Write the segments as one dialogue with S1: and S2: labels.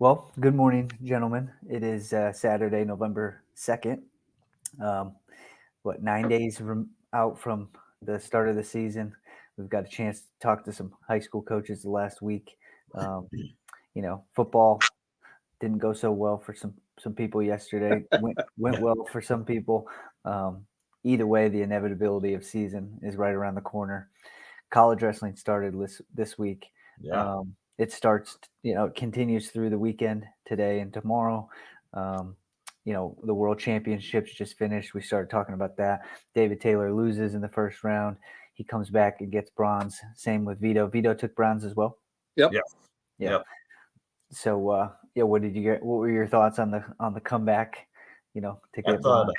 S1: Well, good morning, gentlemen. It is Saturday, November 2nd. Um, 9 days out from the start of the season? We've got a chance to talk to some high school coaches the last week. Um, Football didn't go so well for some people yesterday. Went well for some people. Um, Either way, the inevitability of season is right around the corner. College wrestling started this week.
S2: Yeah.
S1: It starts, it continues through the weekend today and tomorrow. Um, the World Championships just finished. We started talking about that. David Taylor loses in the first round. He comes back and gets bronze. Same with Vito. Vito took bronze as well.
S3: Yep.
S2: Yeah.
S1: Yeah.
S2: Yep.
S1: So, what did you get? What were your thoughts on the comeback? To
S2: I
S1: get
S2: thought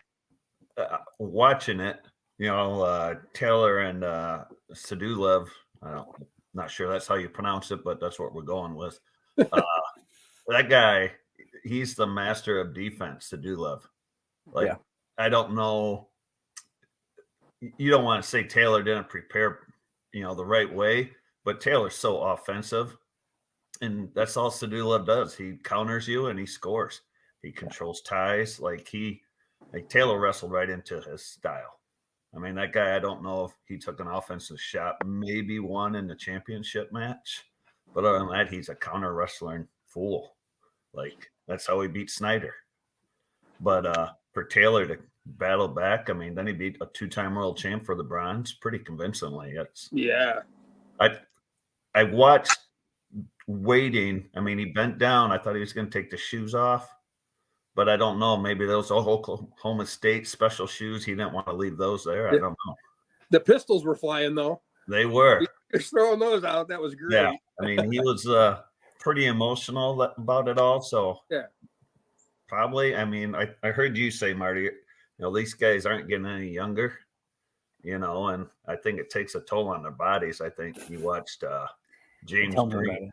S1: bronze.
S2: watching it, Taylor and Sadulev, not sure that's how you pronounce it, but that's what we're going with. That guy, he's the master of defense, Sadulev.
S1: Yeah.
S2: I don't know. You don't want to say Taylor didn't prepare, the right way, but Taylor's so offensive. And that's all Sadulev does. He counters you and he scores. He controls ties. Taylor wrestled right into his style. I mean, that guy, I don't know if he took an offensive shot, maybe one in the championship match. But other than that, he's a counter wrestling fool. That's how he beat Snyder. But for Taylor to battle back, I mean, then he beat a two-time world champ for the bronze pretty convincingly. I watched waiting. I mean, he bent down. I thought he was going to take the shoes off, but I don't know. Maybe those Oklahoma State special shoes. He didn't want to leave those there. I don't know.
S3: The pistols were flying though.
S2: They were.
S3: He was throwing those out. That was great.
S2: Yeah. I mean, he was pretty emotional about it all. So
S3: yeah,
S2: probably. I mean, I heard you say, Marty, these guys aren't getting any younger. And I think it takes a toll on their bodies. I think you watched James Green.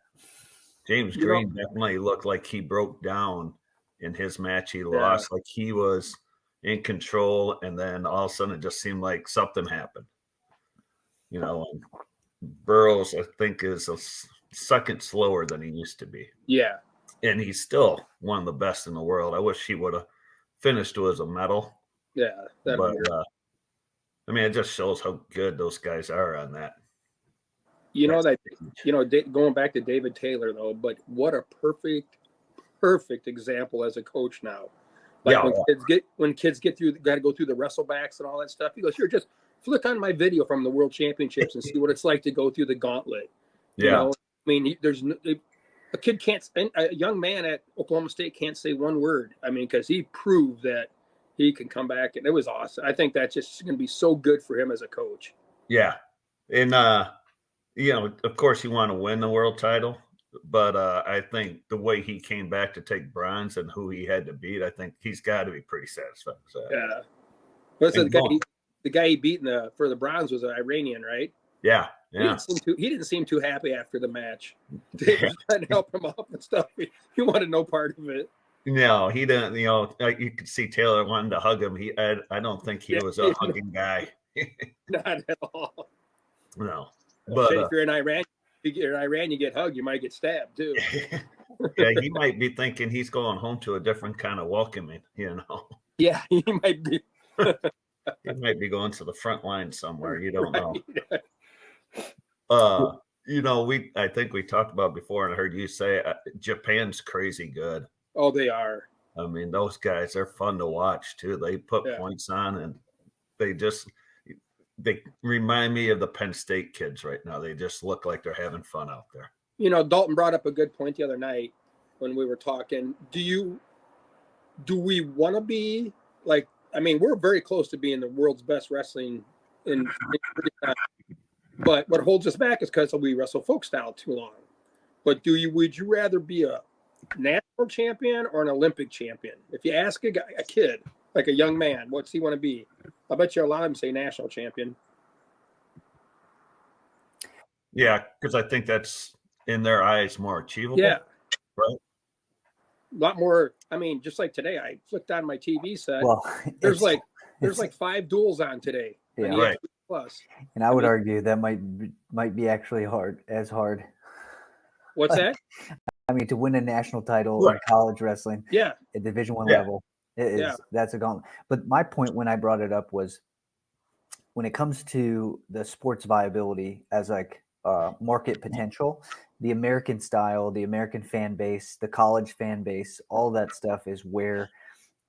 S2: James Green definitely looked like he broke down in his match. He lost, like he was in control, and then all of a sudden it just seemed like something happened. And Burroughs, I think, is a second slower than he used to be.
S3: Yeah.
S2: And he's still one of the best in the world. I wish he would have finished with a medal.
S3: Yeah.
S2: But, I mean, it just shows how good those guys are on that.
S3: Going back to David Taylor though, but what a perfect example as a coach now. When kids got to go through the wrestlebacks and all that stuff, he goes, "Here, just flick on my video from the World Championships and see what it's like to go through the gauntlet."
S2: Yeah.
S3: I mean, a young man at Oklahoma State can't say one word. I mean, because he proved that he can come back, and it was awesome. I think that's just going to be so good for him as a coach.
S2: Yeah. And, of course, you want to win the world title, but I think the way he came back to take bronze and who he had to beat, I think he's got to be pretty satisfied.
S3: Yeah. The guy he beat for the bronze was an Iranian, right?
S2: Yeah.
S3: Yeah. He didn't seem too happy after the match. They were trying to help him up and stuff. He wanted no part of it.
S2: No, he didn't. You could see Taylor wanting to hug him. I don't think he was a hugging guy.
S3: Not at all.
S2: No.
S3: But if you're in Iran, you get hugged, you might get stabbed too.
S2: Yeah, he might be thinking he's going home to a different kind of welcoming,
S3: Yeah, he might be.
S2: He might be going to the front line somewhere. You don't know. I think we talked about before, and I heard you say Japan's crazy good.
S3: Oh, they are.
S2: I mean, those guys are fun to watch too. They put points on, and they remind me of the Penn State kids right now. They just look like they're having fun out there.
S3: Dalton brought up a good point the other night when we were talking. Do we want to be like? I mean, we're very close to being the world's best wrestling in but what holds us back is because we wrestle folk style too long. But would you rather be a national champion or an Olympic champion? If you ask a kid, like a young man, what's he want to be? I bet you a lot of them say national champion.
S2: Yeah, because I think that's in their eyes more achievable.
S3: Yeah.
S2: Right.
S3: A lot more. I mean, just like today, I flicked on my TV set.
S1: Well,
S3: there's like 5 duels on today.
S1: Yeah.
S2: Right.
S3: Plus.
S1: And I would argue that might be actually hard.
S3: What's that?
S1: I mean, to win a national title
S2: Right.
S1: in college wrestling
S3: Yeah.
S1: at Division I
S2: Yeah.
S1: level, that's a gauntlet. But my point when I brought it up was when it comes to the sports viability as like market potential, the American style, the American fan base, the college fan base, all that stuff is where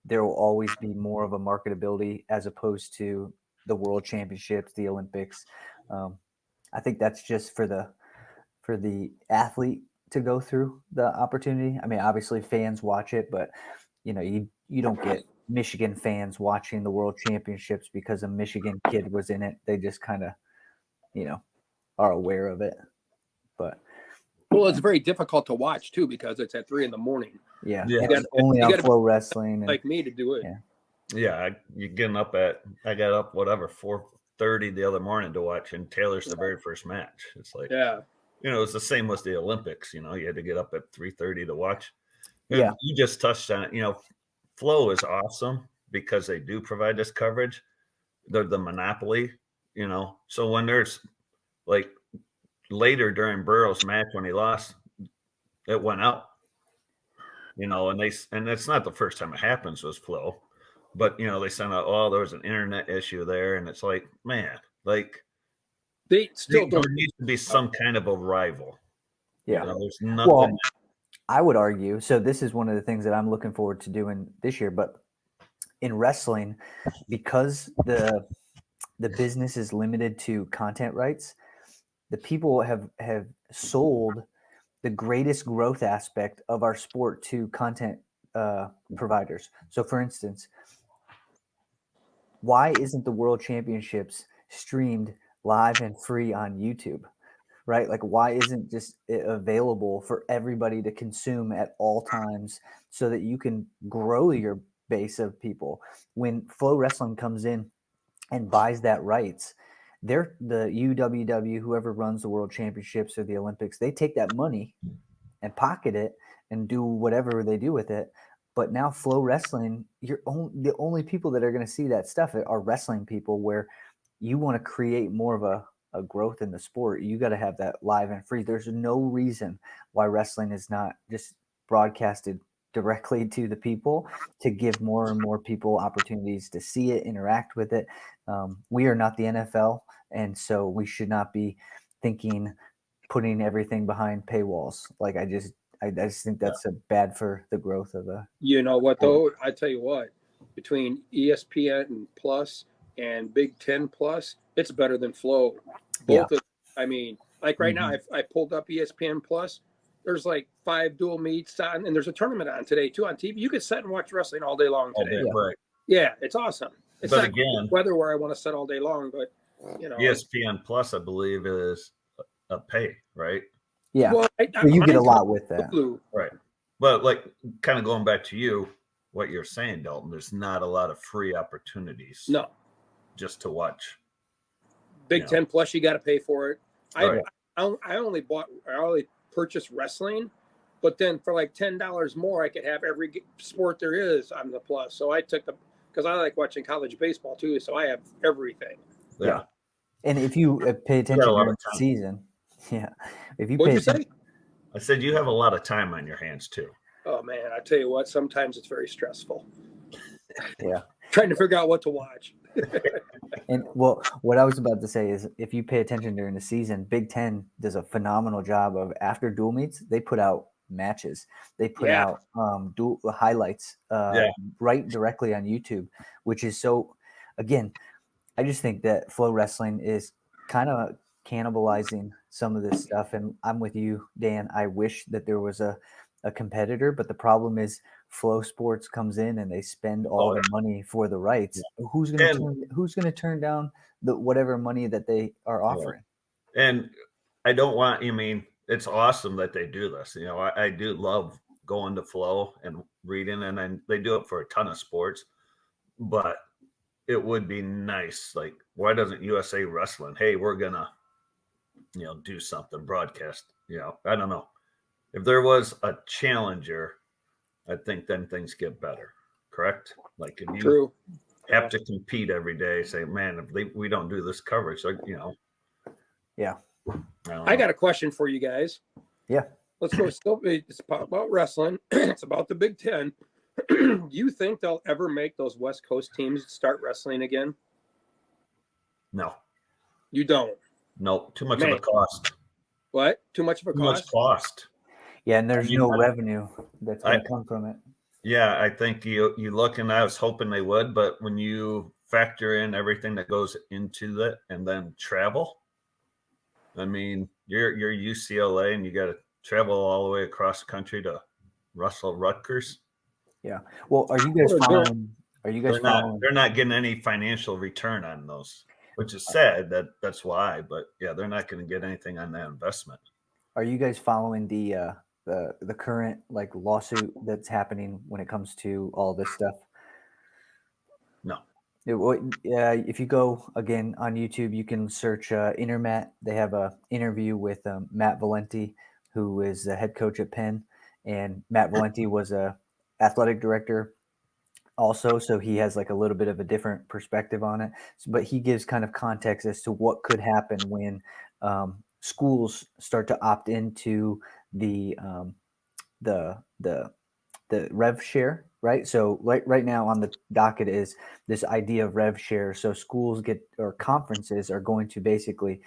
S1: there will always be more of a marketability as opposed to the world championships, the Olympics. I think that's just for the athlete to go through the opportunity. I mean, obviously fans watch it, but you don't get Michigan fans watching the world championships because a Michigan kid was in it. They just kind of, are aware of it. But
S3: Well, it's very difficult to watch too because it's at 3 a.m.
S1: yeah,
S2: Yeah.
S1: it's only
S3: you
S1: on
S3: gotta
S1: Flow Wrestling. And,
S3: like me to do it.
S1: Yeah.
S2: Yeah, you're getting up I got up 4:30 the other morning to watch, and Taylor's the very first match. It's like,
S3: Yeah.
S2: it's the same with the Olympics. You had to get up at 3:30 to watch. And
S1: Yeah.
S2: you just touched on it. Flow is awesome because they do provide this coverage. They're the monopoly. So when there's like later during Burrow's match when he lost, it went out. And it's not the first time it happens with Flow. But they sent out, there was an internet issue there, and it's like, man, like
S3: They still
S2: there
S3: don't.
S2: needs to be some kind of a rival.
S1: Yeah.
S2: There's nothing.
S1: Well, I would argue. So this is one of the things that I'm looking forward to doing this year. But in wrestling, because the business is limited to content rights, the people have sold the greatest growth aspect of our sport to content providers. So, for instance, why isn't the World Championships streamed live and free on YouTube? Right? Like, why isn't just it available for everybody to consume at all times so that you can grow your base of people? When Flow Wrestling comes in and buys that rights, they're the UWW, whoever runs the World Championships or the Olympics, they take that money and pocket it and do whatever they do with it. But now Flow Wrestling, the only people that are going to see that stuff are wrestling people, where you want to create more of a growth in the sport. You got to have that live and free. There's no reason why wrestling is not just broadcasted directly to the people to give more and more people opportunities to see it, interact with it. We are not the NFL, and so we should not be thinking putting everything behind paywalls. Like I just think that's bad for the growth of the.
S3: You know what though? I tell you what, between ESPN Plus and Big Ten Plus, it's better than Flow. Both of, I mean, like right now, I pulled up ESPN Plus. There's like 5 dual meets on, and there's a tournament on today too on TV. You could sit and watch wrestling all day long today.
S2: Right.
S3: Yeah, it's awesome. It's
S2: But
S3: not
S2: again,
S3: weather where I want to sit all day long, but
S2: ESPN Plus, I believe, is a pay, right?
S1: Yeah.
S3: Well,
S1: so you get a lot with that.
S3: Hulu.
S2: Right. But like kind of going back to you, what you're saying, Dalton, there's not a lot of free opportunities.
S3: No.
S2: Just to watch.
S3: Big Ten Plus, you got to pay for it.
S2: Right.
S3: I only purchased wrestling, but then for like $10 more, I could have every sport there is on the Plus. So I took because I like watching college baseball too, so I have everything.
S1: Yeah. And if you pay attention during the season, if you
S3: What'd you say?
S2: I said you have a lot of time on your hands too.
S3: Oh man, I tell you what, sometimes it's very stressful.
S1: Yeah.
S3: Trying to figure out what to watch.
S1: And well, what I was about to say is if you pay attention during the season, Big Ten does a phenomenal job of after dual meets, they put out matches. They put out dual highlights right directly on YouTube, which is so, again, I just think that Flow Wrestling is kind of cannibalizing some of this stuff. And I'm with you, Dan. I wish that there was a competitor, but the problem is Flow Sports comes in and they spend all the money for the rights. Yeah. Who's going to turn down the whatever money that they are offering?
S2: And I don't want. I mean, it's awesome that they do this. I do love going to Flow and reading, and then they do it for a ton of sports. But it would be nice. Like, why doesn't USA Wrestling? Hey, we're gonna, do something, broadcast. I don't know. If there was a challenger, I think then things get better. Correct? Like if you have to compete every day, say, man, if we don't do this coverage,
S1: Yeah.
S3: I got a question for you guys.
S1: Yeah.
S3: let's go. Still, it's about wrestling. It's about the Big Ten. Do you think they'll ever make those West Coast teams start wrestling again?
S2: No.
S3: You don't.
S2: No, too much of a cost.
S3: What? Too much of a
S2: Too much cost.
S1: Yeah, and there's no revenue that's going to come from it.
S2: Yeah, I think you look, and I was hoping they would, but when you factor in everything that goes into that and then travel, I mean, you're UCLA and you got to travel all the way across the country to Russell Rutgers.
S1: Yeah. Well, are you guys following? Are you guys following?
S2: They're not getting any financial return on those, which is sad. That's why. But yeah, they're not going to get anything on that investment.
S1: Are you guys following the current like lawsuit that's happening when it comes to all this stuff?
S2: No.
S1: If you go again on YouTube, you can search Intermat. They have a interview with Matt Valenti, who is the head coach at Penn, and Matt Valenti was a athletic director also, so he has like a little bit of a different perspective on it. But he gives kind of context as to what could happen when schools start to opt into the rev share, right? So right now on the docket is this idea of rev share. So schools or conferences are going to basically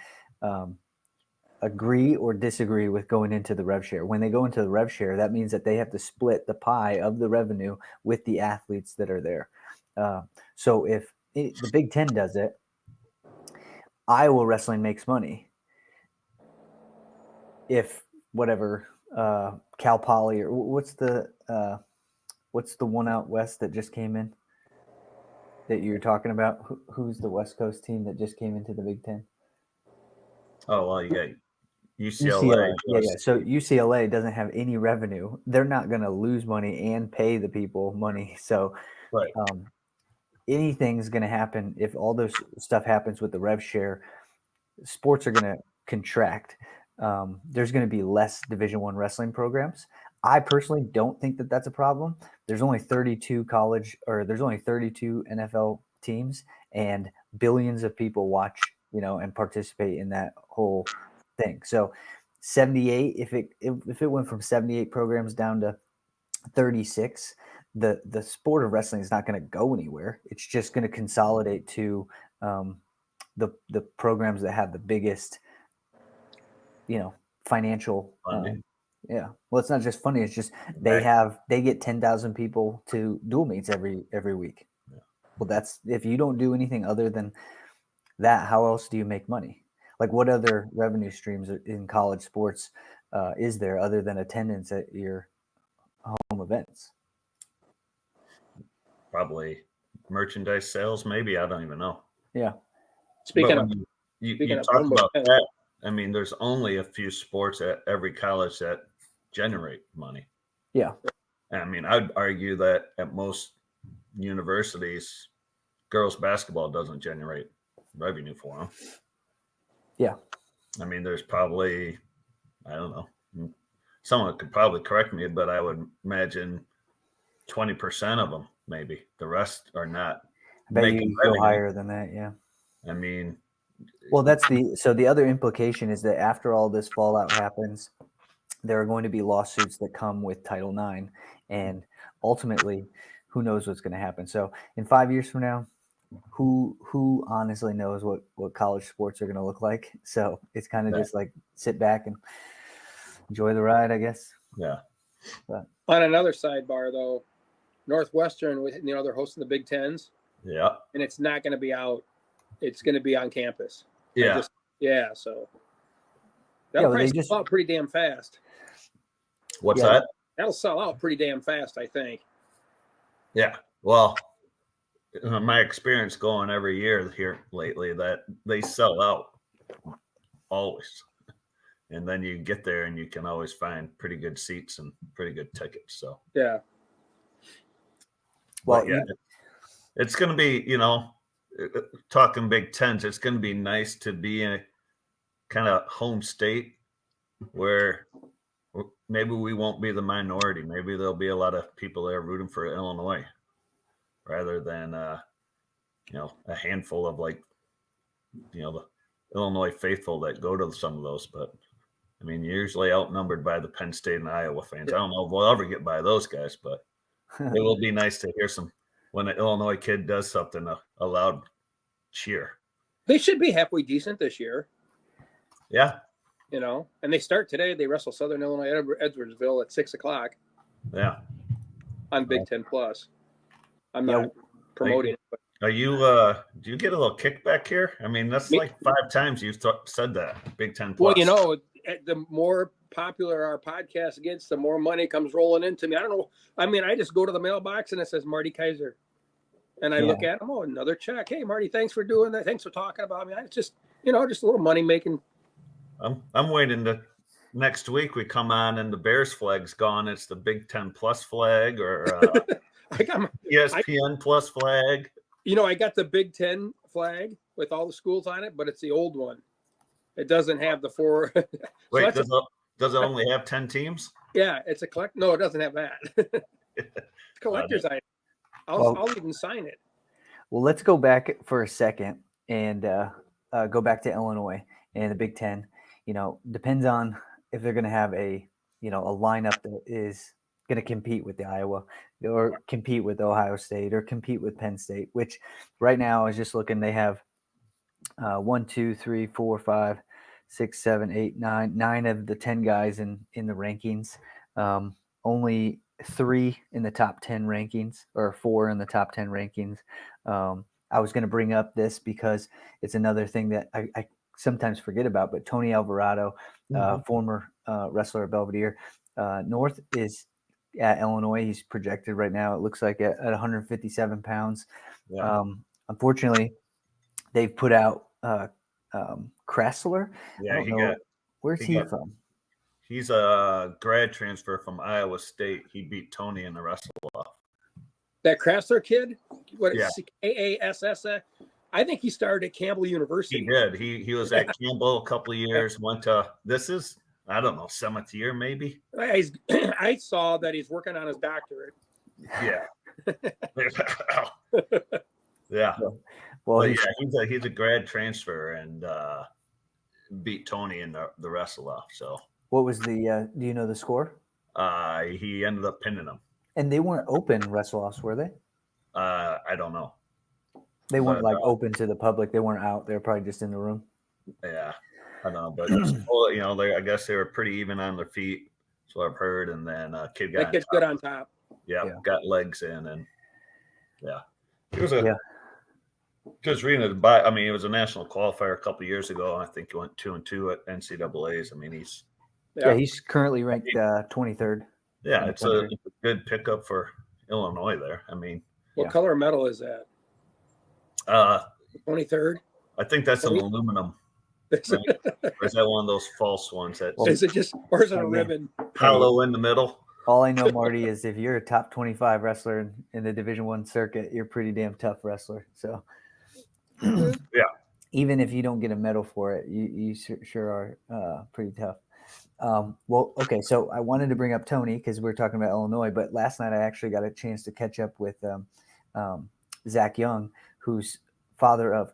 S1: agree or disagree with going into the rev share. When they go into the rev share, that means that they have to split the pie of the revenue with the athletes that are there. So if the Big Ten does it, Iowa wrestling makes money. If whatever Cal Poly or what's the one out west that just came in that you're talking about? Who's the West Coast team that just came into the Big Ten?
S2: Oh, well, you got UCLA.
S1: Yeah. So UCLA doesn't have any revenue. They're not going to lose money and pay the people money. So
S2: right.
S1: Anything's going to happen if all this stuff happens with the rev share. Sports are going to contract. There's going to be less Division I wrestling programs. I personally don't think that that's a problem. There's only 32 NFL teams, and billions of people watch, and participate in that whole thing. So 78, if it went from 78 programs down to 36, the sport of wrestling is not going to go anywhere. It's just going to consolidate to the programs that have the biggest, financial
S2: funding.
S1: Yeah. Well, it's not just funny. It's just they get 10,000 people to dual meets every week.
S2: Yeah.
S1: Well, that's if you don't do anything other than that, how else do you make money? Like what other revenue streams in college sports is there other than attendance at your home events?
S2: Probably merchandise sales, maybe. I don't even know.
S1: Yeah.
S3: Speaking of
S2: you talk about that, I mean, there's only a few sports at every college that generate money.
S1: Yeah.
S2: I mean, I'd argue that at most universities, girls basketball doesn't generate revenue for them.
S1: Yeah.
S2: I mean, there's probably, I don't know, someone could probably correct me, but I would imagine 20% of them, maybe. The rest are not.
S1: I bet you go higher than that, yeah.
S2: I mean,
S1: well, so the other implication is that after all this fallout happens, there are going to be lawsuits that come with Title IX, and ultimately, who knows what's going to happen. So in 5 years from now, who honestly knows what college sports are going to look like? So it's kind of just like sit back and enjoy the ride, I guess.
S2: Yeah.
S3: But on another sidebar, though, Northwestern, they're hosting the Big Tens.
S2: Yeah.
S3: And it's not going to be out. It's going to be on campus.
S2: Yeah.
S3: So that'll probably sell out pretty damn fast.
S2: What's that?
S3: That'll sell out pretty damn fast, I think.
S2: Yeah. Well, my experience going every year here lately, that they sell out always. And then you get there and you can always find pretty good seats and pretty good tickets. So,
S3: yeah.
S2: Well, it's going to be, talking Big Tens, it's going to be nice to be in a kind of home state where maybe we won't be the minority. Maybe there'll be a lot of people there rooting for Illinois rather than, a handful of the Illinois faithful that go to some of those. But I mean, you're usually outnumbered by the Penn State and Iowa fans. I don't know if we'll ever get by those guys, but it will be nice to hear some when an Illinois kid does something, a loud cheer.
S3: They should be halfway decent this year.
S2: Yeah.
S3: And they start today. They wrestle Southern Illinois Edwardsville at 6:00.
S2: Yeah.
S3: On Big Ten Plus. I'm not promoting it. But
S2: are you? Do you get a little kickback here? I mean, that's like 5 times you've said that Big Ten Plus.
S3: Well, the more popular our podcast gets, the more money comes rolling into me. I don't know. I mean, I just go to the mailbox and it says Marty Kaiser, and I look at them. Oh, another check. Hey, Marty, thanks for doing that. Thanks for talking about me. It's just just a little money making.
S2: I'm waiting to next week we come on and the Bears flag's gone. It's the Big Ten Plus flag or
S3: I got my
S2: ESPN Plus flag.
S3: I got the Big Ten flag with all the schools on it, but it's the old one. It doesn't have the 4.
S2: Wait, does it only have 10 teams?
S3: Yeah, it's a collect. No, it doesn't have that. It's collector's item. I'll even sign it.
S1: Well, let's go back for a second and go back to Illinois and the Big Ten. Depends on if they're going to have a lineup that is going to compete with the Iowa or compete with Ohio State or compete with Penn State, which right now I was just looking, they have 1, 2, 3, 4, 5, 6, 7, 8, 9 of the 10 guys in the rankings. Only 3 in the top 10 rankings or 4 in the top 10 rankings. I was going to bring up this because it's another thing that I sometimes forget about, but Tony Alvarado, former wrestler at Belvedere North, is at Illinois. He's projected right now, it looks like at 157 pounds.
S2: Yeah.
S1: Unfortunately, they've put out Kressler.
S2: Yeah,
S1: where's he from?
S2: He's a grad transfer from Iowa State. He beat Tony in the wrestle off.
S3: That Kressler kid? What is AASS? I think he started at Campbell University.
S2: He did. He was at Campbell a couple of years. Went to I don't know, 7th year maybe.
S3: I saw that he's working on his doctorate.
S2: Yeah. Yeah.
S1: Well,
S2: he's a grad transfer and beat Tony in the wrestle off. So
S1: what was the do you know the score?
S2: He ended up pinning him.
S1: And they weren't open wrestle offs, were they?
S2: I don't know.
S1: They weren't open to the public. They weren't out. They were probably just in the room.
S2: Yeah, I don't know, but I guess they were pretty even on their feet. So I've heard, and then kid got
S3: good on top.
S2: Yeah, got legs in, and it was a. Just reading it by, I mean, it was a national qualifier a couple of years ago. I think he went 2-2 at NCAA's. I mean,
S1: he's currently ranked 23rd.
S2: Yeah, it's a good pickup for Illinois there. I mean,
S3: what color medal is that? 23rd.
S2: I think that's an aluminum. Right? Or is that one of those false ones?
S3: Is it just, or is it a ribbon?
S2: Hollow in the middle.
S1: All I know, Marty, is if you're a top 25 wrestler in the Division I circuit, you're a pretty damn tough wrestler. So, even if you don't get a medal for it, you sure are pretty tough. Well, okay, so I wanted to bring up Tony because we're talking about Illinois, but last night I actually got a chance to catch up with Zach Young, who's father of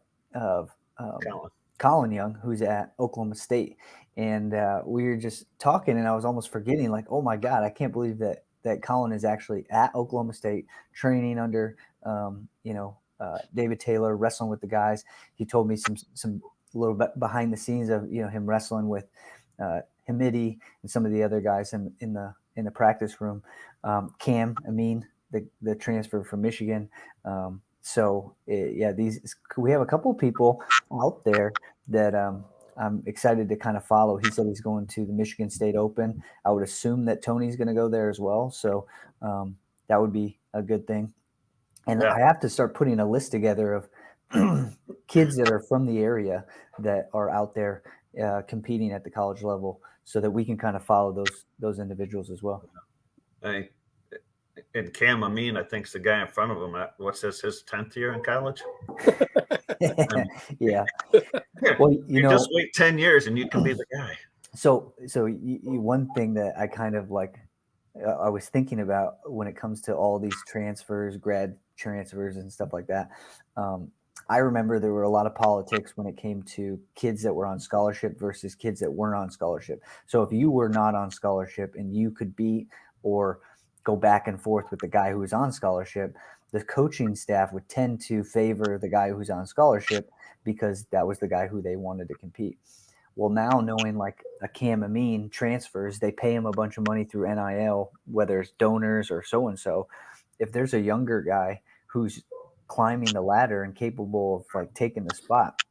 S1: Colin Young, who's at Oklahoma State. And we were just talking, and I was almost forgetting, like, oh my God, I can't believe that Colin is actually at Oklahoma State training under, David Taylor, wrestling with the guys. He told me some little bit behind the scenes of him wrestling with Hamidi and some of the other guys in the practice room. Cam Amin, the transfer from Michigan. We have a couple of people out there that I'm excited to kind of follow. He said he's going to the Michigan State Open. I would assume that Tony's going to go there as well. So that would be a good thing. And I have to start putting a list together of kids that are from the area that are out there competing at the college level so that we can kind of follow those individuals as well.
S2: And Cam Amin, I think, is the guy in front of him. What's his 10th year in college?
S1: Yeah. Well,
S2: you just wait 10 years and you can be the guy.
S1: So one thing that I kind of like, I was thinking about when it comes to all these transfers, grad transfers and stuff like that. I remember there were a lot of politics when it came to kids that were on scholarship versus kids that weren't on scholarship. So if you were not on scholarship and you could beat or go back and forth with the guy who was on scholarship, the coaching staff would tend to favor the guy who's on scholarship because that was the guy who they wanted to compete. Well, now knowing like a Cam Amin transfers, they pay him a bunch of money through NIL, whether it's donors or so and so. If there's a younger guy who's climbing the ladder and capable of like taking the spot,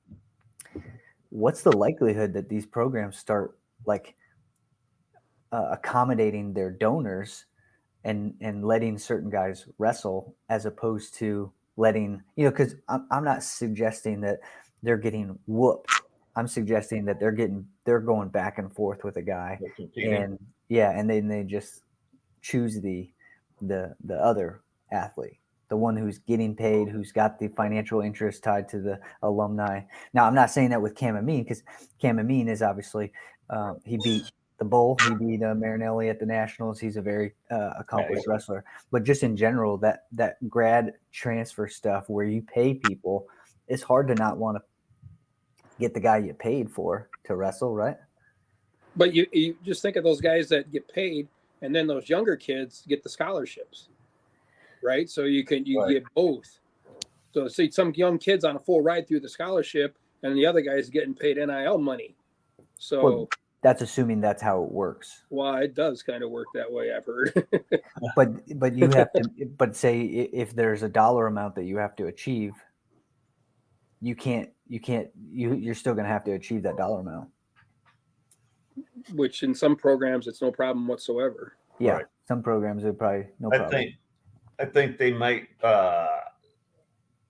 S1: what's the likelihood that these programs start like accommodating their donors and letting certain guys wrestle as opposed to letting, because I'm not suggesting that they're getting whooped. I'm suggesting that they're going back and forth with a guy, and and then they just choose the other athlete, the one who's getting paid, who's got the financial interest tied to the alumni. Now, I'm not saying that with Cam Amin, because Cam Amin is obviously he beat the Bull, he beat Marinelli at the Nationals. He's a very accomplished wrestler. But just in general, that grad transfer stuff where you pay people, it's hard to not want to get the guy you paid for to wrestle, right?
S3: But you just think of those guys that get paid, and then those younger kids get the scholarships, right? So you get both. So see some young kids on a full ride through the scholarship, and the other guy's getting paid NIL money. So
S1: well, that's assuming that's how it works.
S3: Well, it does kind of work that way, I've heard.
S1: but you have to. But say if there's a dollar amount that you have to achieve, you're still going to have to achieve that dollar amount.
S3: Which in some programs it's no problem whatsoever.
S1: Yeah, right. Some programs are probably no problem.
S2: I think they might,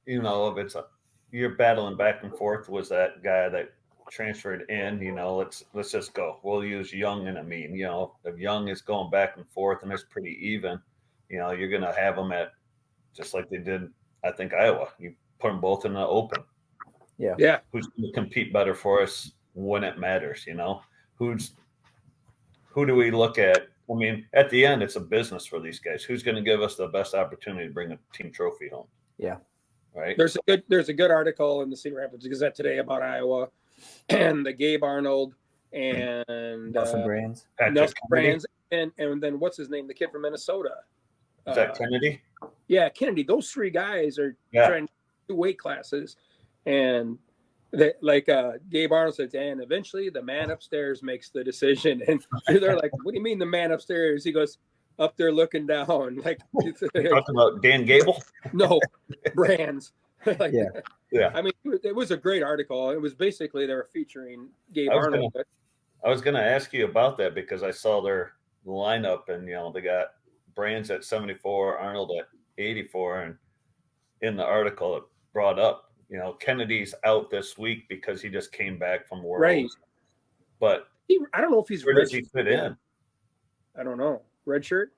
S2: if it's you're battling back and forth with that guy that transferred in, let's just go. We'll use Young and Amin. If Young is going back and forth and it's pretty even, you're going to have them at just like they did, I think, Iowa. You put them both in the open.
S3: Yeah.
S2: Who's going to compete better for us when it matters? Who do we look at? I mean, at the end, it's a business for these guys. Who's going to give us the best opportunity to bring a team trophy home?
S1: Yeah.
S2: Right.
S3: There's a good article in the Cedar Rapids Gazette today about Iowa and the Gabe Arnold and
S1: Nelson Brands,
S3: and then what's his name? The kid from Minnesota.
S2: Is that Kennedy?
S3: Yeah, Kennedy. Those three guys are trying to do weight classes, and Gabe Arnold said, and eventually the man upstairs makes the decision. And they're like, "What do you mean the man upstairs?" He goes, "Up there looking down." Like
S2: talking about Dan Gable?
S3: No, Brands.
S1: Yeah.
S3: I mean, it was a great article. It was basically they were featuring Gabe Arnold.
S2: I was going to ask you about that because I saw their lineup, and they got Brands at 74, Arnold at 84, and in the article it brought up, Kennedy's out this week because he just came back from Worlds.
S3: Right.
S2: But
S3: I don't know if he's
S2: where does he fit in?
S3: I don't know. Red shirt?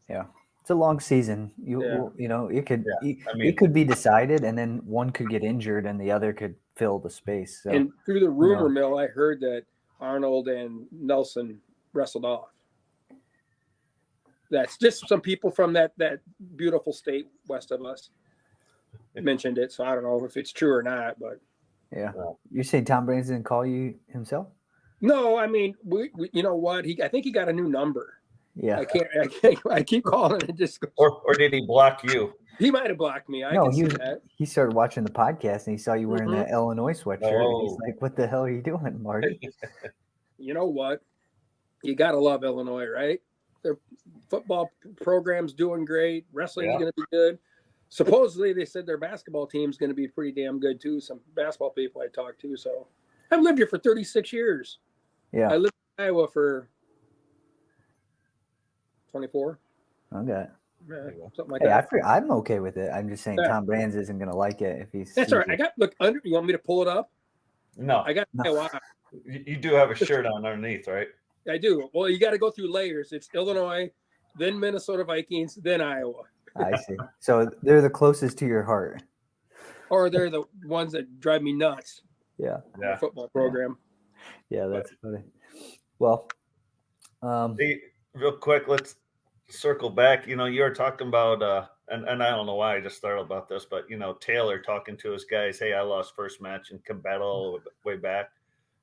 S1: Yeah. It's a long season. It could be decided, and then one could get injured and the other could fill the space. So,
S3: and through the rumor mill, I heard that Arnold and Nelson wrestled off. That's just some people from that beautiful state west of us mentioned it. So I don't know if it's true or not, but
S1: yeah. You say Tom Brands didn't call you himself?
S3: No, I mean, we you know what? I think he got a new number.
S1: Yeah,
S3: I keep calling it just goes,
S2: or did he block you?
S3: He might have blocked me. He
S1: started watching the podcast and he saw you wearing that Illinois sweatshirt. And he's like, "What the hell are you doing, Marty?"
S3: You know what? You gotta love Illinois, right? Their football program's doing great. Wrestling's going to be good. Supposedly, they said their basketball team's going to be pretty damn good too. Some basketball people I talked to. So, I've lived here for 36 years.
S1: Yeah,
S3: I lived in Iowa for 24.
S1: Okay.
S3: Something like that.
S1: I'm okay with it. I'm just saying Tom Brands isn't going to like it if he's.
S3: That's all right. You want me to pull it up?
S2: No.
S3: I got Iowa.
S2: You do have a shirt on underneath, right?
S3: I do. Well, you got to go through layers. It's Illinois, then Minnesota Vikings, then Iowa.
S1: I see. So they're the closest to your heart.
S3: Or they're the ones that drive me nuts.
S1: Yeah.
S3: Football program.
S1: Yeah, that's funny. Well,
S2: hey, real quick, let's circle back. You were talking about and I don't know why I just thought about this, but Taylor talking to his guys, hey, I lost first match and come battle all the way back.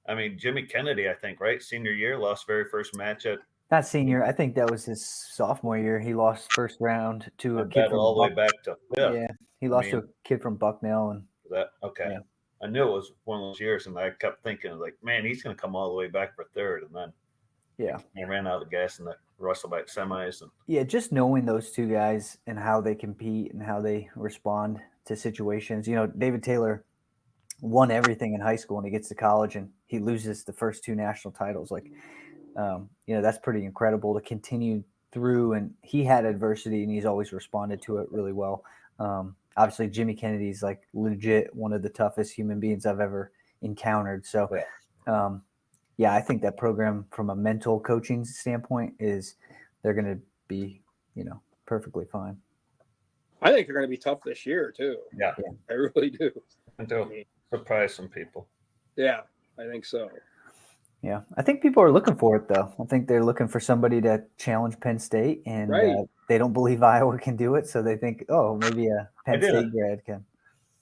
S2: I mean, Jimmy Kennedy, I think, right? Senior year, lost very first match at
S1: Not senior. I think that was his sophomore year. He lost first round to a kid
S2: battle
S1: from
S2: all the way back to fifth.
S1: Yeah, he lost to a kid from Bucknell, and
S2: that okay.
S1: Yeah.
S2: I knew it was one of those years, and I kept thinking, like, man, he's going to come all the way back for third, and then he ran out of gas in the Russellbike semis. And
S1: just knowing those two guys and how they compete and how they respond to situations. David Taylor won everything in high school, and he gets to college, and he loses the first two national titles. Like, that's pretty incredible to continue through. And he had adversity, and he's always responded to it really well. Obviously, Jimmy Kennedy's like legit one of the toughest human beings I've ever encountered. So, I think that program from a mental coaching standpoint they're going to be, perfectly fine.
S3: I think they're going to be tough this year too.
S2: Yeah.
S3: I really do.
S2: And they'll surprise some people.
S3: Yeah, I think so.
S1: Yeah, I think people are looking for it, though. I think they're looking for somebody to challenge Penn State, and they don't believe Iowa can do it, so they think, oh, maybe a Penn State grad can.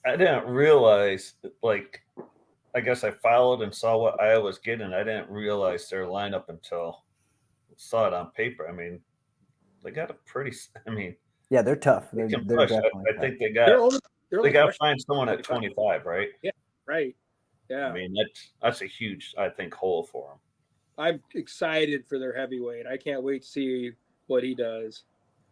S2: I didn't realize, I guess I followed and saw what Iowa was getting. I didn't realize their lineup until I saw it on paper. I mean, they got a pretty.
S1: Yeah, they're tough. They're definitely
S2: I think they got to find someone at 25, right?
S3: Yeah, right. Yeah.
S2: I mean, that's a huge, I think, hole for them.
S3: I'm excited for their heavyweight. I can't wait to see what he does.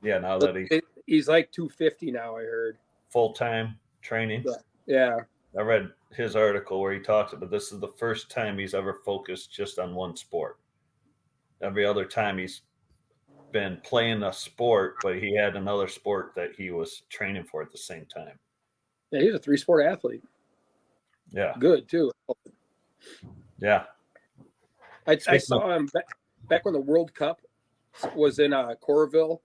S2: Yeah, now that
S3: he's like 250 now, I heard.
S2: Full-time training.
S3: Yeah.
S2: I read his article where he talks about this is the first time he's ever focused just on one sport. Every other time he's been playing a sport, but he had another sport that he was training for at the same time.
S3: Yeah, he's a 3-sport athlete.
S2: Yeah.
S3: Good, too.
S2: Yeah.
S3: I saw him back when the World Cup was in Coralville,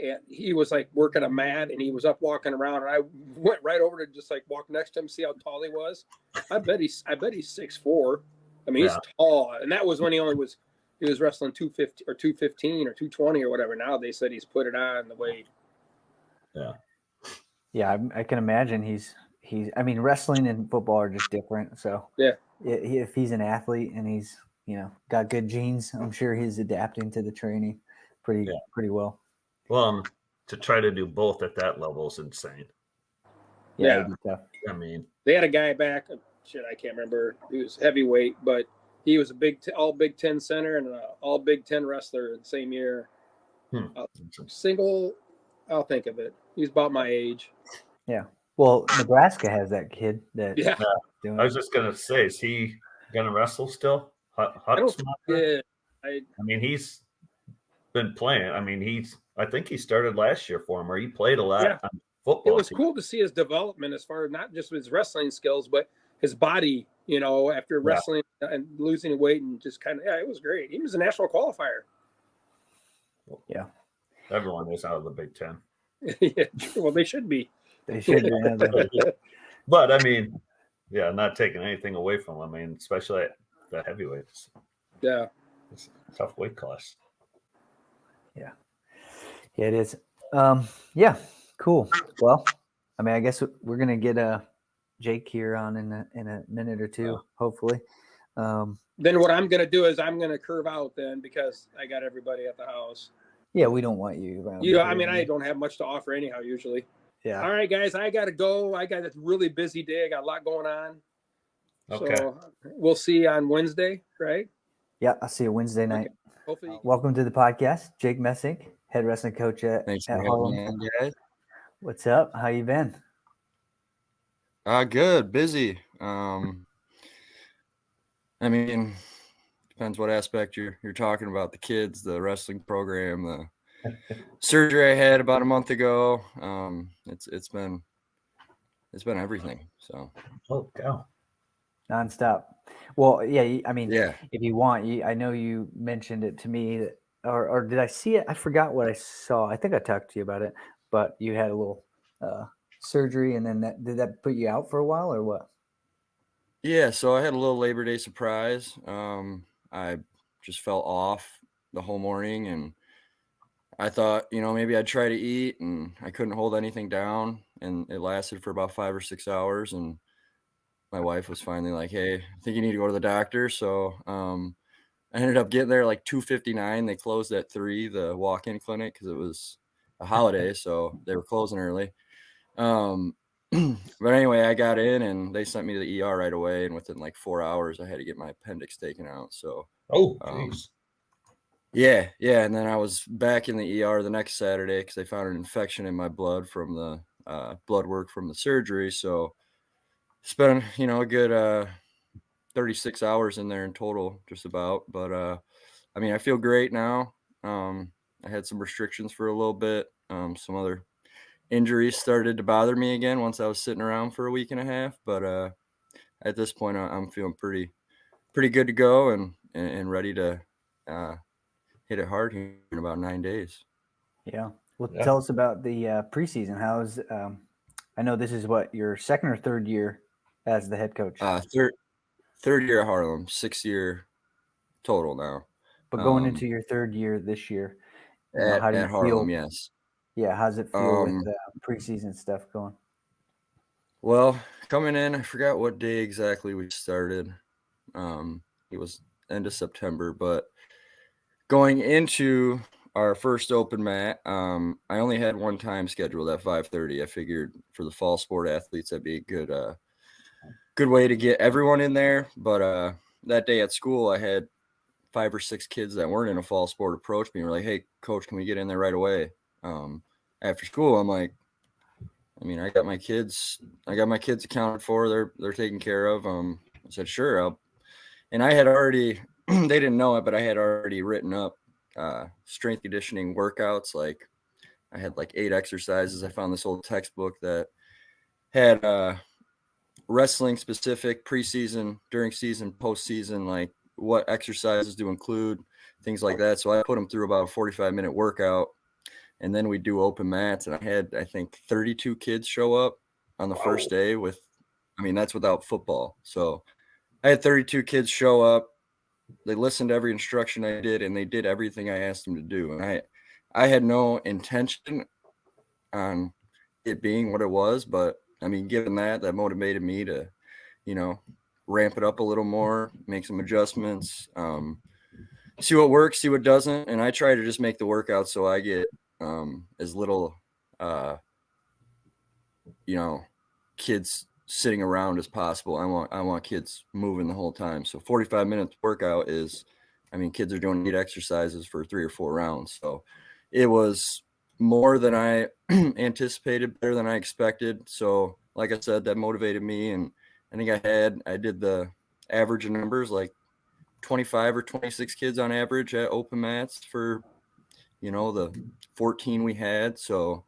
S3: and he was like working a mat, and he was up walking around, and I went right over to just like walk next to him, see how tall he was. I bet he's 6'4". I mean, he's tall, and that was when he was wrestling 250 or 215 or 220 or whatever. Now they said he's put it on the weight.
S2: Yeah.
S1: Yeah, I can imagine he's. I mean, wrestling and football are just different. So if he's an athlete and he's got good genes, I'm sure he's adapting to the training pretty well.
S2: Well, to try to do both at that level is insane.
S1: Yeah. It'd be tough.
S2: I mean,
S3: they had a guy back. I can't remember. He was heavyweight, but he was a all Big Ten center and all Big Ten wrestler in the same year. Single, I'll think of it. He's about my age.
S1: Yeah. Well, Nebraska has that kid that.
S3: Yeah.
S2: I was just gonna say, is he gonna wrestle still?
S3: I
S2: mean, he's been playing. I mean, I think he started last year for him, or he played a lot on football.
S3: It was cool to see his development as far as not just his wrestling skills, but his body. After wrestling and losing weight and just kind of it was great. He was a national qualifier.
S1: Yeah.
S2: Everyone is out of the Big Ten.
S3: Yeah. Well, they should be.
S1: They should be.
S2: But I mean, not taking anything away from him. I mean, especially at the heavyweights.
S3: Yeah.
S2: It's a tough weight class.
S1: Yeah. Yeah, it is. Cool. Well, I mean, I guess we're gonna get Jake here on in a minute or two, hopefully.
S3: Then what I'm gonna do is I'm gonna curve out then because I got everybody at the house.
S1: Yeah, we don't want you around.
S3: I mean, I don't have much to offer anyhow usually.
S1: Yeah.
S3: All right, guys, I got to go. I got a really busy day. I got a lot going on.
S2: Okay.
S3: So we'll see you on Wednesday, right?
S1: Yeah, I'll see you Wednesday night.
S3: Okay. Hopefully.
S1: Welcome to the podcast, Jake Messink, head wrestling coach at Harlem. What's up? How you been?
S4: Good, busy. I mean, depends what aspect you're talking about. The kids, the wrestling program, the surgery I had about a month ago. It's been everything. So.
S2: Oh, cow.
S1: Nonstop. Well, yeah. I mean, if you want, I know you mentioned it to me that, or did I see it? I forgot what I saw. I think I talked to you about it, but you had a little surgery, and then did that put you out for a while, or what?
S4: Yeah. So I had a little Labor Day surprise. I just fell off the whole morning, and I thought, maybe I'd try to eat, and I couldn't hold anything down, and it lasted for about 5 or 6 hours, and my wife was finally like, "Hey, I think you need to go to the doctor." So, I ended up getting there like 2:59. They closed at 3, the walk-in clinic, because it was a holiday, so they were closing early. Um, but anyway, I got in and they sent me to the ER right away, and within like 4 hours, I had to get my appendix taken out. So,
S2: Oh,
S4: um,
S2: jeez.
S4: yeah, and then I was back in the ER the next Saturday because they found an infection in my blood from the blood work from the surgery. So, spent a good 36 hours in there in total, just about. But I mean, I feel great now. I had some restrictions for a little bit. Some other injuries started to bother me again once I was sitting around for a week and a half. But at this point, I'm feeling pretty good to go, and ready to uh, hit it hard here in about 9 days.
S1: Yeah. Well,
S2: Yeah.
S1: tell us about the preseason. How's I know this is what your second or third year as the head coach,
S4: Third year at Harlem, 6 year total now.
S1: but going into your third year this year, how do you
S4: At Harlem,
S1: feel?
S4: yes.
S1: Yeah, how's it feel with
S4: Um,
S1: preseason stuff going?
S4: well, coming in, I forgot what day exactly we started. It was end of September, but going into our first open mat, I only had one time scheduled at 5:30. I figured for the fall sport athletes that'd be a good way to get everyone in there. But that day at school, I had 5 or 6 kids that weren't in a fall sport approach me and were like, "Hey, coach, can we get in there right away?" After school, I'm like, I mean, I got my kids accounted for. They're taken care of. I said, sure. And I had already, they didn't know it, but I had already written up strength conditioning workouts. Like I had like 8 exercises. I found this old textbook that had wrestling specific preseason, during season, postseason, like what exercises to include, things like that. So I put them through about a 45-minute workout, and then we do open mats. And I had, I think, 32 kids show up on the first day that's without football. So I had 32 kids show up. They listened to every instruction I did, and they did everything I asked them to do. And I had no intention on it being what it was, but I mean, given that motivated me to, ramp it up a little more, make some adjustments, see what works, see what doesn't. And I try to just make the workout so I get as little, kids sitting around as possible. I want kids moving the whole time. So 45 minutes workout is, kids are doing 8 exercises for 3 or 4 rounds. So it was more than I anticipated, better than I expected. So like I said, that motivated me. And I think I did the average numbers, like 25 or 26 kids on average at open mats for, the 14 we had. So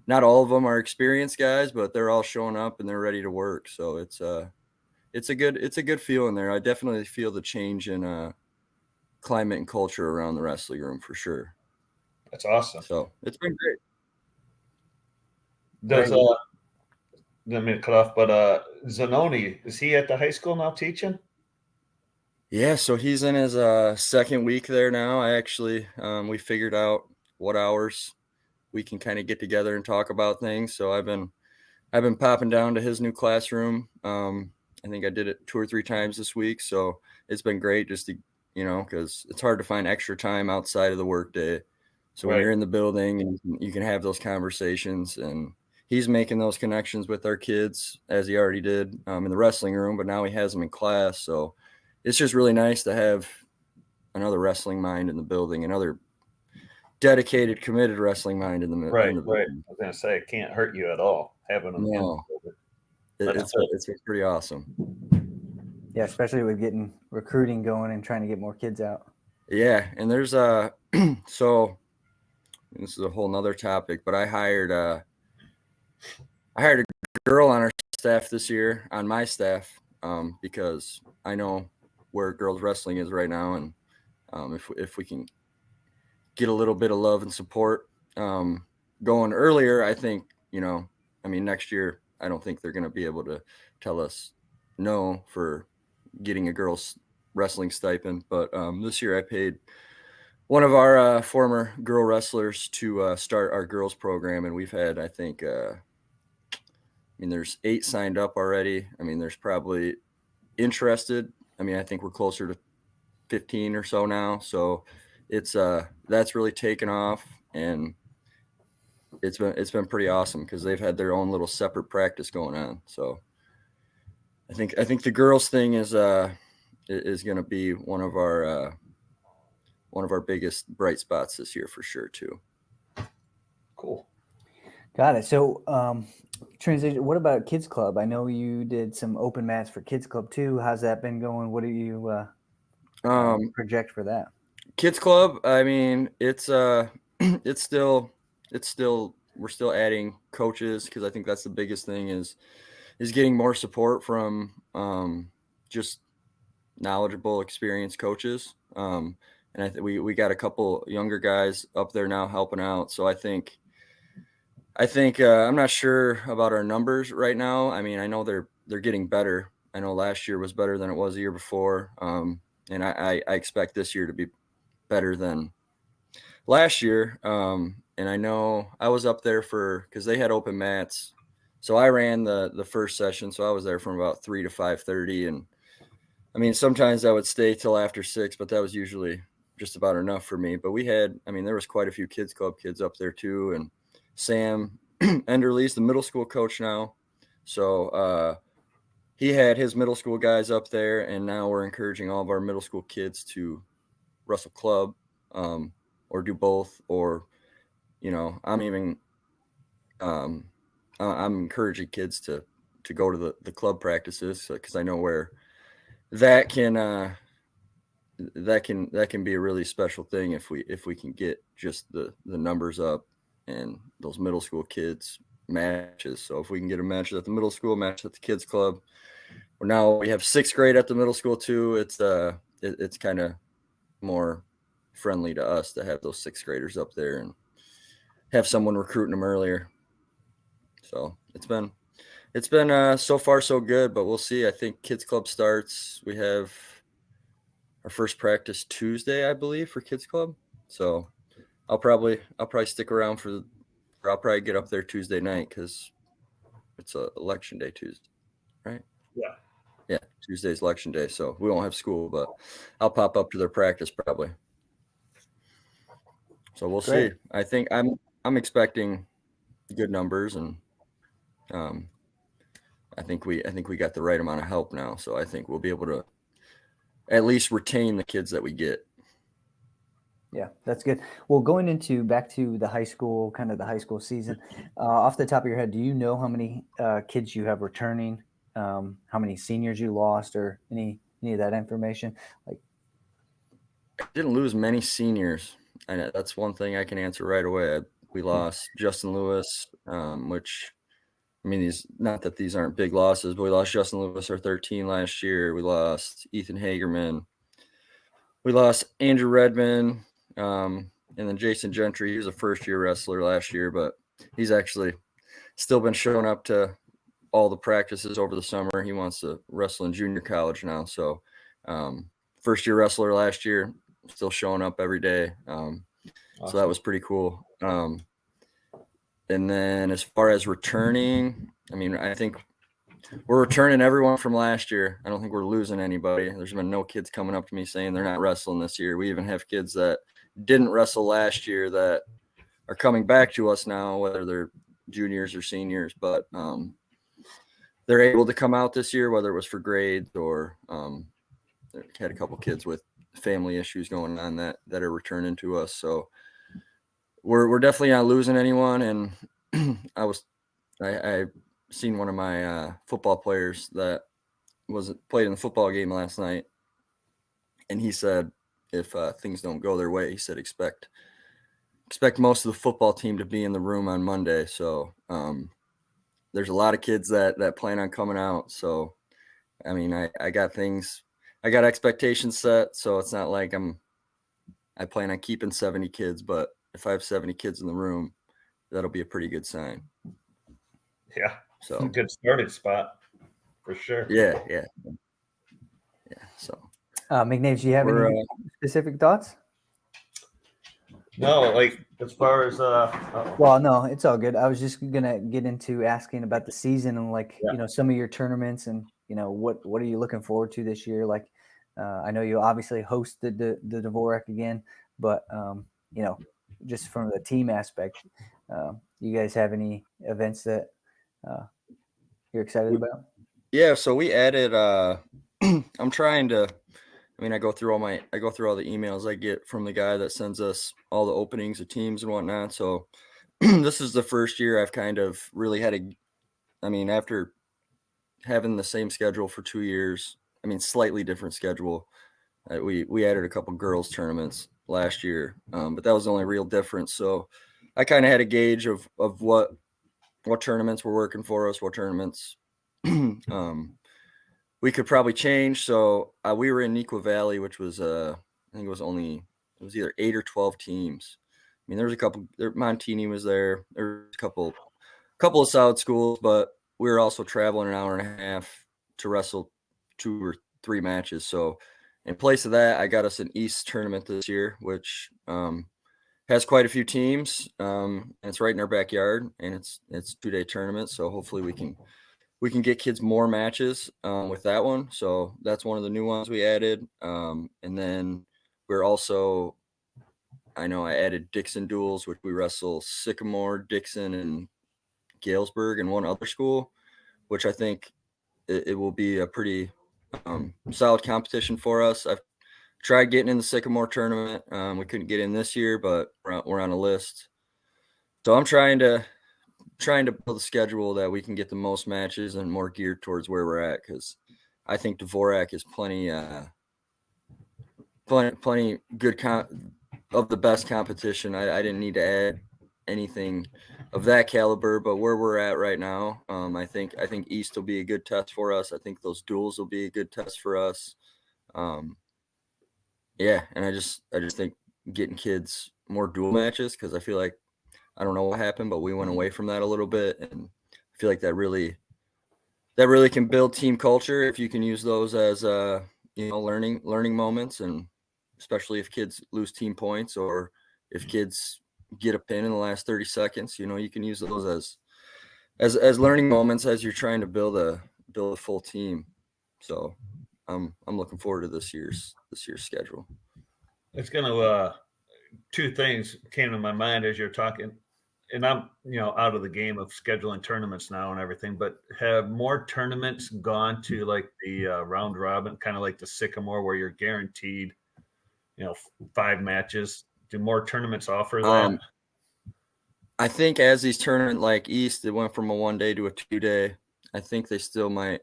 S4: not all of them are experienced guys, but they're all showing up and they're ready to work. So it's a good feeling there. I definitely feel the change in climate and culture around the wrestling room for sure.
S2: That's awesome.
S4: So it's been great.
S2: Does didn't mean to cut off, but Zanoni, is he at the high school now teaching?
S4: Yeah, so he's in his second week there now. I actually we figured out what hours we can kind of get together and talk about things. So I've been popping down to his new classroom. I think I did it 2 or 3 times this week. So it's been great just to, because it's hard to find extra time outside of the workday. So when
S2: Right.
S4: you're in the building and you can have those conversations, and he's making those connections with our kids as he already did in the wrestling room, but now he has them in class. So it's just really nice to have another wrestling mind in the building, another dedicated, committed wrestling mind in the
S2: Right.
S4: building.
S2: I was gonna say it can't hurt you at all having them.
S4: No. It's pretty awesome.
S1: Yeah, especially with getting recruiting going and trying to get more kids out.
S4: Yeah, and there's so this is a whole nother topic, but I hired a girl on our staff this year, on my staff, because I know where girls wrestling is right now, and if we can get a little bit of love and support going earlier, I think next year I don't think they're going to be able to tell us no for getting a girls wrestling stipend, but this year I paid one of our former girl wrestlers to start our girls program, and we've had, I think, there's 8 signed up already. I mean, there's probably interested. I mean, I think we're closer to 15 or so now. So it's that's really taken off, and it's been pretty awesome because they've had their own little separate practice going on. So I think the girls thing is going to be one of our biggest bright spots this year for sure too.
S2: Cool.
S1: Got it. So, transition. What about Kids Club? I know you did some open mats for Kids Club too. How's that been going? What do you project for that?
S4: Kids Club. I mean, it's it's still we're still adding coaches because I think that's the biggest thing is getting more support from just knowledgeable, experienced coaches. And I think we got a couple younger guys up there now helping out. So I think I'm not sure about our numbers right now. I mean, I know they're getting better. I know last year was better than it was the year before. And I expect this year to be better than last year. And I know I was up there because they had open mats. So I ran the first session. So I was there from about 3 to 5:30. And I mean, sometimes I would stay till after 6, but that was usually just about enough for me. But there was quite a few Kids Club kids up there too. And Sam Enderle's the middle school coach now. So he had his middle school guys up there, and now we're encouraging all of our middle school kids to wrestle club or do both. Or, I'm encouraging kids to go to the club practices because I know where that can be a really special thing if we can get just the numbers up and those middle school kids matches. So if we can get a match at the middle school, match at the Kids Club, or now we have 6th grade at the middle school too. It's kind of more friendly to us to have those 6th graders up there and have someone recruiting them earlier. So it's been so far so good, but we'll see. I think Kids Club starts. We have our first practice Tuesday, I believe, for Kids Club. So I'll probably stick around I'll probably get up there Tuesday night because it's election day Tuesday, right? Yeah, Tuesday's election day, so we won't have school, but I'll pop up to their practice probably. So we'll see. I think I'm expecting good numbers, and I think we got the right amount of help now. So I think we'll be able to at least retain the kids that we get.
S1: Yeah, that's good. Well, going back to the high school, kind of the high school season, off the top of your head, do you know how many kids you have returning, how many seniors you lost, or any of that information? Like,
S4: I didn't lose many seniors, and that's one thing I can answer right away. We lost Justin Lewis, which, I mean, not that these aren't big losses, but we lost Justin Lewis, our 13 last year. We lost Ethan Hagerman. We lost Andrew Redman. And then Jason Gentry, he was a first-year wrestler last year, but he's actually still been showing up to all the practices over the summer. He wants to wrestle in junior college now. So first-year wrestler last year, still showing up every day. Awesome. So that was pretty cool. And then as far as returning, I mean, I think we're returning everyone from last year. I don't think we're losing anybody. There's been no kids coming up to me saying they're not wrestling this year. We even have kids that didn't wrestle last year that are coming back to us now, whether they're juniors or seniors, but they're able to come out this year, whether it was for grades or had a couple kids with family issues going on that are returning to us. So we're definitely not losing anyone. And I seen one of my football players that played in the football game last night, and he said if things don't go their way, he said expect most of the football team to be in the room on Monday. So there's a lot of kids that plan on coming out. So I mean, I got expectations set, so it's not like I plan on keeping 70 kids, but if I have 70 kids in the room, that'll be a pretty good sign.
S2: Yeah.
S4: So
S2: good starting spot for sure.
S4: Yeah. So
S1: McNames, do you have any specific thoughts?
S2: No, like as far as
S1: Well, no, it's all good. I was just gonna get into asking about the season and like some of your tournaments and what are you looking forward to this year? Like, I know you obviously hosted the Dvorak again, but just from the team aspect, you guys have any events that you're excited about?
S4: Yeah, so we added I'm trying to I go through all the emails I get from the guy that sends us all the openings of teams and whatnot. So this is the first year I've kind of really had after having the same schedule for 2 years, slightly different schedule. We added a couple girls tournaments last year, but that was the only real difference. So I kind of had a gauge of what tournaments were working for us, what tournaments we could probably change. So we were in Neuqua Valley, which was I think it was either 8 or 12 teams. There was a couple. Montini was there. There was a couple of solid schools, but we were also traveling an hour and a half to wrestle 2 or 3 matches. So in place of that, I got us an East tournament this year, which has quite a few teams. And it's right in our backyard, and it's a 2-day tournament. So hopefully we can get kids more matches with that one. So that's one of the new ones we added. And then we're also, I added Dixon duels, which we wrestle Sycamore, Dixon, and Galesburg and one other school, which I think it will be a pretty solid competition for us. I've tried getting in the Sycamore tournament. We couldn't get in this year, but we're on a list. So I'm trying to build a schedule that we can get the most matches and more geared towards where we're at, because I think Dvorak is plenty good of the best competition. I didn't need to add anything of that caliber, but where we're at right now, I think East will be a good test for us. I think those duels will be a good test for us. Yeah, and I just think getting kids more duel matches, because I feel like, I don't know what happened, but we went away from that a little bit, and I feel like that really can build team culture if you can use those as learning moments, and especially if kids lose team points or if kids get a pin in the last 30 seconds, you can use those as learning moments as you're trying to build a full team. So I'm looking forward to this year's schedule.
S2: it's going to two things came to my mind as you're talking, and I'm out of the game of scheduling tournaments now and everything, but have more tournaments gone to like the round robin, kind of like the Sycamore, where you're guaranteed 5 matches? Do more tournaments offer that?
S4: I think as these tournament like East, it went from a 1-day to a 2-day. I think they still might.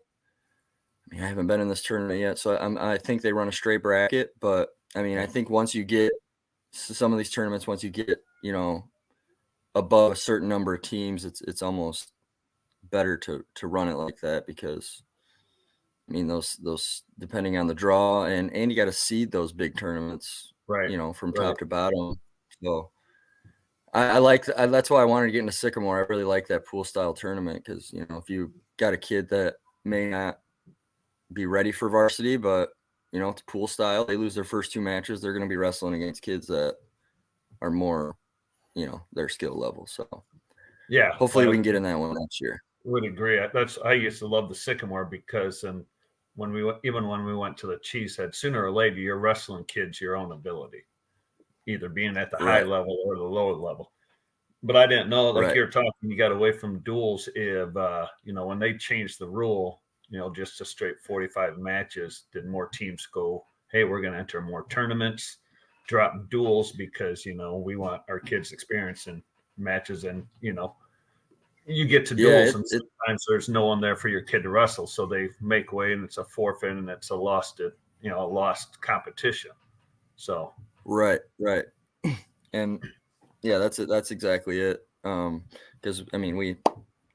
S4: I haven't been in this tournament yet, so I think they run a straight bracket. But I think once you get some of these tournaments, once you get above a certain number of teams, it's almost better to run it like that, because those depending on the draw, and you got to seed those big tournaments,
S2: Right.
S4: From top to bottom. So that's why I wanted to get into Sycamore. I really like that pool style tournament, because if you got a kid that may not be ready for varsity, but it's pool style, they lose their first 2 matches, they're going to be wrestling against kids that are more their skill level. So
S2: Yeah,
S4: hopefully we can get in that one next year.
S2: Would agree. I used to love the Sycamore, because when we went to the Cheesehead, sooner or later you're wrestling kids your own ability, either being at the high level or the lower level. But I didn't know, like you're talking, you got away from duels. If when they changed the rule, just to straight 45 matches, did more teams go, hey, we're going to enter more tournaments, drop duels, because we want our kids experiencing matches, and you get to duels, and sometimes there's no one there for your kid to wrestle, so they make way, and it's a forfeit, and it's a lost competition. So
S4: right, and yeah, that's it. That's exactly it. Because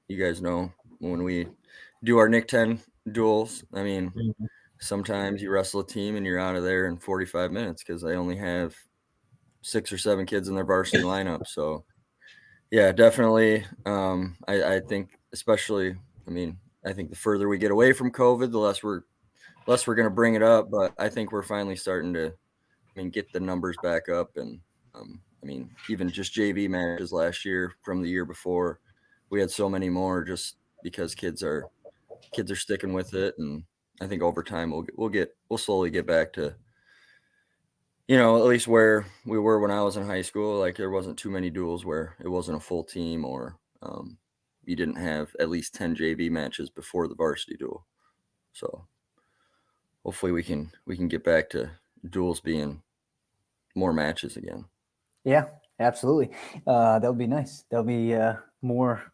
S4: you guys know, when we do our Nick 10 duels, sometimes you wrestle a team and you're out of there in 45 minutes because they only have 6 or 7 kids in their varsity lineup. So yeah, definitely. I think, especially, I think the further we get away from COVID, the less we're going to bring it up. But I think we're finally starting to, get the numbers back up, and I mean, even just JV matches last year from the year before, we had so many more just because kids are sticking with it. And I think over time we'll slowly get back to, you know, at least where we were when I was in high school. Like there wasn't too many duels where it wasn't a full team or you didn't have at least 10 JV matches before the varsity duel. So hopefully we can get back to duels being more matches again.
S1: Yeah, absolutely. That'll be nice. There'll be more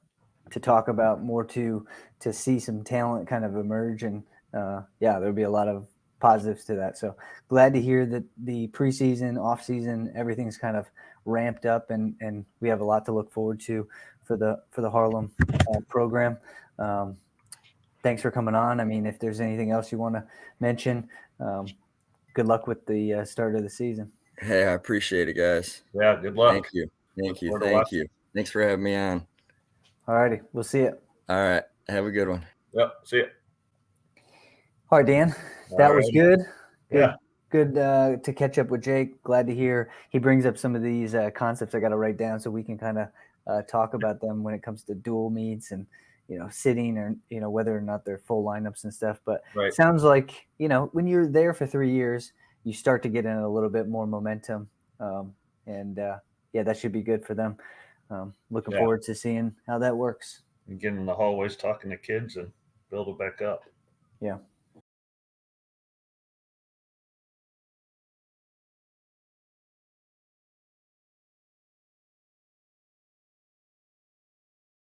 S1: to talk about, more to see some talent kind of emerge, and yeah, there'll be a lot of positives to that. So glad to hear that the preseason, off season, everything's kind of ramped up, and we have a lot to look forward to for the Harlem program. Thanks for coming on. I mean, if there's anything else you want to mention, good luck with the start of the season.
S4: Hey, I appreciate it, guys.
S2: Yeah, good luck.
S4: Thank you.
S2: Look forward to watching.
S4: Thanks for having me on.
S1: All righty, we'll see you.
S4: All right, have a good one.
S2: Yep, see ya.
S1: All right, Dan, that was good.
S2: Yeah.
S1: Good to catch up with Jake. Glad to hear he brings up some of these concepts I got to write down so we can kind of talk about them when it comes to dual meets and, you know, sitting or, you know, whether or not they're full lineups and stuff. But it sounds like, you know, when you're there for 3 years, you start to get in a little bit more momentum. And yeah, that should be good for them. Looking forward to seeing how that works.
S2: And getting in the hallways, talking to kids and build it back up.
S1: Yeah.